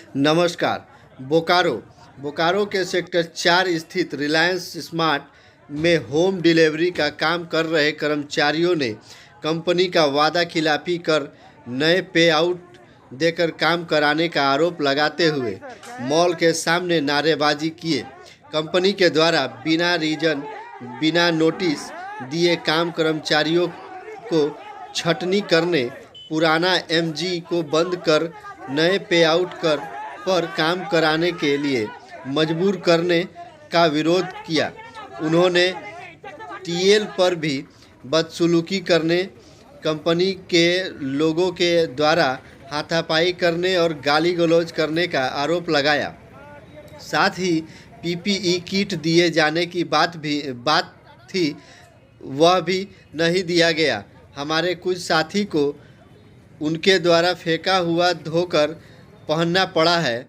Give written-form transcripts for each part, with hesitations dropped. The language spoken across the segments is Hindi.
नमस्कार। बोकारो के सेक्टर 4 स्थित रिलायंस स्मार्ट में होम डिलीवरी का काम कर रहे कर्मचारियों ने कंपनी का वादा खिलाफी कर नए पे आउट देकर काम कराने का आरोप लगाते हुए मॉल के सामने नारेबाजी किए। कंपनी के द्वारा बिना रीजन, बिना नोटिस दिए काम कर्मचारियों को छटनी करने, पुराना एमजी को बंद कर नए पे आउट पर काम कराने के लिए मजबूर करने का विरोध किया। उन्होंने टीएल पर भी बदसलूकी करने, कंपनी के लोगों के द्वारा हाथापाई करने और गाली गलौज करने का आरोप लगाया। साथ ही पीपीई किट दिए जाने की बात थी, वह भी नहीं दिया गया। हमारे कुछ साथी को उनके द्वारा फेंका हुआ धोकर पहनना पड़ा है।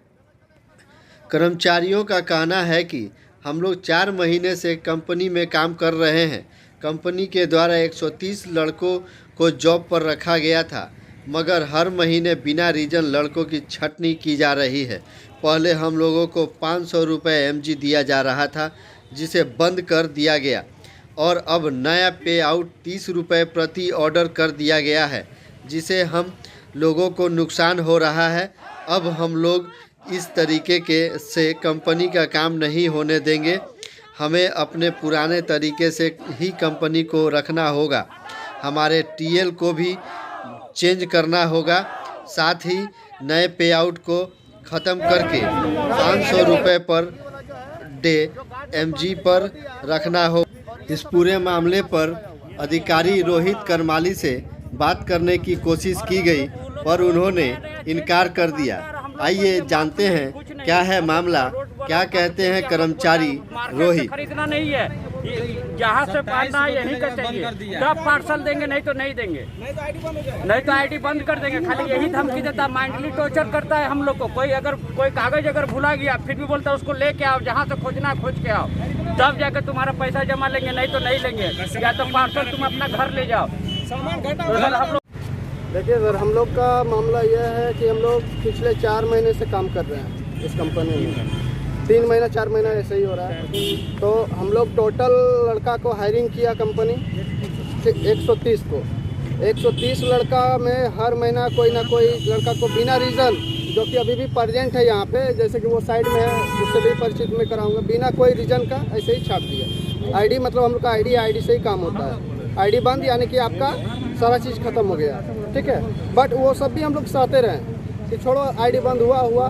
कर्मचारियों का कहना है कि हम लोग 4 महीने से कंपनी में काम कर रहे हैं। कंपनी के द्वारा 130 लड़कों को जॉब पर रखा गया था, मगर हर महीने बिना रीजन लड़कों की छटनी की जा रही है। पहले हम लोगों को 500 रुपये एमजी दिया जा रहा था, जिसे बंद कर दिया गया, और अब नया पे आउट 30 रुपये प्रति ऑर्डर कर दिया गया है, जिसे हम लोगों को नुकसान हो रहा है। अब हम लोग इस तरीके से कंपनी का काम नहीं होने देंगे। हमें अपने पुराने तरीके से ही कंपनी को रखना होगा। हमारे टीएल को भी चेंज करना होगा। साथ ही नए पे आउट को ख़त्म करके 500 रुपये पर डे एमजी पर रखना हो। इस पूरे मामले पर अधिकारी रोहित करमाली से बात करने की कोशिश की गई, पर उन्होंने इनकार कर दिया। आइए जानते हैं क्या है मामला, क्या कहते हैं कर्मचारी रोहित। खरीदना नहीं है, जहाँ से पालना है यहीं का चाहिए। तब पार्सल देंगे, नहीं तो नहीं देंगे, नहीं तो आईडी बंद कर देंगे। खाली यही धमकी देता, माइंडली टॉर्चर करता है हम लोग को। कोई कागज अगर भुला गया फिर भी बोलता है उसको लेके आओ, जहाँ से खोजना है खोज के आओ, तब जाकर तुम्हारा पैसा जमा लेंगे, नहीं तो नहीं लेंगे। या तो पार्सल तुम अपना घर ले जाओ। देखिए सर, हम लोग का मामला यह है कि हम लोग पिछले 4 महीने से काम कर रहे हैं इस कंपनी में। 3 महीना 4 महीना ऐसे ही हो रहा है। तो हम लोग टोटल लड़का को हायरिंग किया कंपनी 130 को। 130 लड़का में हर महीना कोई ना कोई लड़का को बिना रीज़न, जो कि अभी भी प्रेजेंट है यहाँ पे, जैसे कि वो साइड में है, उससे भी परिचित में कराऊंगा, बिना कोई रीज़न का ऐसे ही छाप दिया। आईडी मतलब हम लोग का आईडी से ही काम होता है। आईडी बंद यानी कि आपका सारा चीज़ ख़त्म हो गया, ठीक है। बट वो सब भी हम लोग सहते रहे कि छोड़ो आईडी बंद हुआ।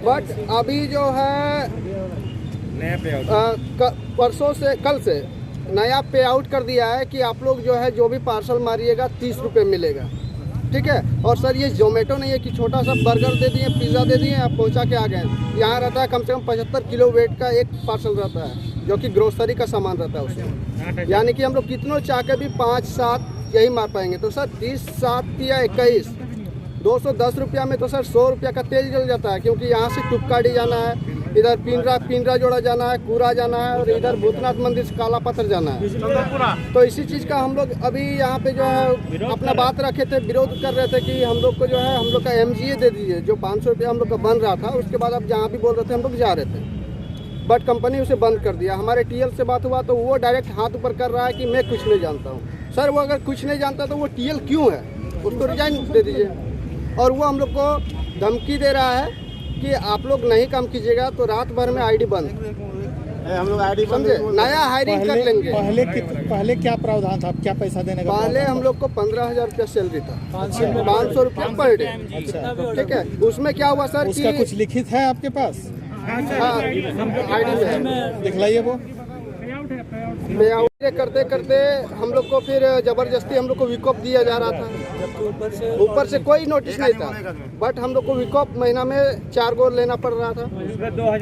बट अभी जो है परसों से, कल से नया पे आउट कर दिया है कि आप लोग जो है जो भी पार्सल मारिएगा 30 रुपये मिलेगा, ठीक है। और सर ये जोमेटो नहीं है कि छोटा सा बर्गर दे दिए, पिज़्ज़ा दे दिए, आप पहुंचा के आ गए। यहाँ रहता है कम से कम 75 किलो वेट का एक पार्सल रहता है, जो कि ग्रोसरी का सामान रहता है उसमें। यानी कि हम लोग कितनों चाह के भी 5-7 यही मार पाएंगे। तो सर 30, 7 या 21, 210 रुपया में तो सर 100 रुपया का तेल जल जाता है, क्योंकि यहाँ से टुक्काड़ी जाना है, इधर पिंडरा जोड़ा जाना है, कूरा जाना है, और इधर भूतनाथ मंदिर से काला पत्थर जाना है। तो इसी चीज़ का हम लोग अभी यहाँ पे जो है अपना बात रखे थे, विरोध कर रहे थे कि हम लोग को जो है हम लोग का एमजीए दे दीजिए। जो 500 रुपया हम लोग का बन रहा था, उसके बाद अब जहाँ भी बोल रहे थे हम लोग जा रहे थे, बट कंपनी उसे बंद कर दिया। हमारे टीएल से बात हुआ तो वो डायरेक्ट हाथ ऊपर कर रहा है कि मैं कुछ नहीं जानता हूँ। सर वो अगर कुछ नहीं जानता तो वो टीएल क्यों है, उसको रिजाइन दे दीजिए। और वो हम लोग को धमकी दे रहा है कि आप लोग नहीं काम कीजिएगा तो रात भर में आईडी बंद, हम लोग आईडी समझे, नया हायरिंग कर लेंगे। पहले क्या प्रावधान था, क्या पैसा देने का? पहले हम लोग को 15,000 रुपया सैलरी था, 500 रुपया पर डे, ठीक है। उसमें क्या हुआ सर, उसका कुछ लिखित है आपके पास? हाँ, आईडी में दिखलाइए। वो पे आउट करते करते हम लोग को फिर ज़बरदस्ती हम लोग को विकॉप दिया जा रहा था। ऊपर से कोई नोटिस नहीं था, बट हम लोग को विकॉप महीना में 4 गो लेना पड़ रहा था।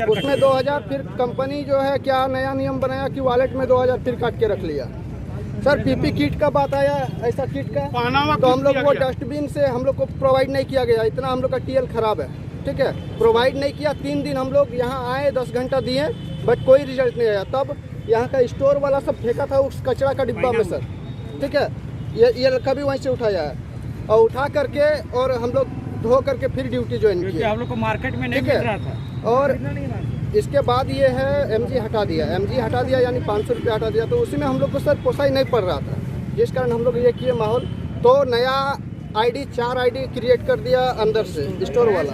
उसमें 2000 फिर कंपनी जो है क्या नया नियम बनाया कि वॉलेट में 2000 फिर काट के रख लिया। सर पीपी किट का बात आया, ऐसा किट का तो हम लोग वो डस्टबिन से हम लोग को प्रोवाइड नहीं किया गया। इतना हम लोग का टीएल खराब है, ठीक है, प्रोवाइड नहीं किया। 3 दिन हम लोग यहाँ आए, 10 घंटा दिए, बट कोई रिजल्ट नहीं आया। तब यहाँ का स्टोर वाला सब फेंका था उस कचरा का डिब्बा में सर, ठीक है। ये लड़का भी वहीं से उठाया है, और उठा करके और हम लोग धो करके फिर ड्यूटी ज्वाइन क्योंकि किया। हम लोग को मार्केट में नहीं ठीक मिल है। रहा था। और इसके बाद ये है MG हटा दिया, MG हटा दिया यानी 500 रुपये हटा दिया, तो उसी में हम लोग को सर पोसाई नहीं पड़ रहा था, जिस कारण हम लोग ये किए माहौल। तो नया ID 4 ID क्रिएट कर दिया अंदर से स्टोर वाला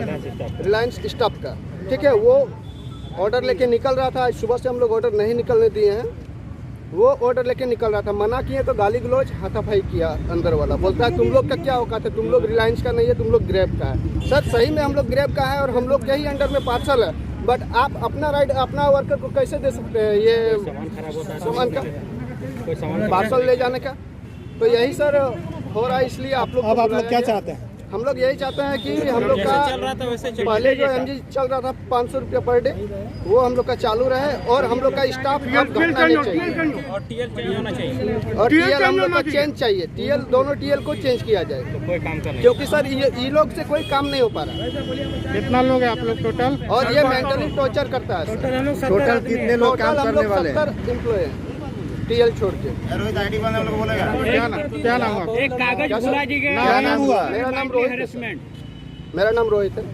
रिलायंस स्टाफ का। ठीक है, वो ऑर्डर लेके निकल रहा था। आज सुबह से हम लोग ऑर्डर नहीं निकलने दिए हैं, वो ऑर्डर लेके निकल रहा था। मना किए तो गाली गलौज हाथापाई किया अंदर वाला। बोलता है तुम लोग का क्या औकात है, तुम लोग रिलायंस का नहीं है, तुम लोग ग्रैब का है। सर सही में हम लोग ग्रैब का है और हम लोग के ही अंडर में पार्सल है, बट आप अपना राइड अपना वर्कर को कैसे दे सकते हैं ये सामान का पार्सल ले जाने का। तो यही सर हो रहा है, इसलिए आप लोग अब आप लोग क्या चाहते हैं? हम लोग यही चाहते हैं कि हम लोग का पहले जो MG चल रहा था 500 रुपया पर डे, वो हम लोग का चालू रहे और हम लोग का स्टाफ अब घटना नहीं चाहिए और TL चाहिए होना चाहिए, और TL हम लोग का चेंज चाहिए। TL दोनों TL को चेंज किया जाए, तो कोई काम का नहीं। क्योंकि सर ये लोग से कोई काम नहीं हो पा रहा है कितना लोग हैं आप लोग टोटल? और ये मेंटली टॉर्चर करता है। टोटल कितने लोग काम करने वाले हैं? 70 एम्प्लॉय हैं TL छोड़ के। क्या नाम हुआ? एक कागज भुला जी गए। क्या नाम हुआ? मेरा नाम रोहित है। हरेसमेंट। मेरा नाम रोहित है।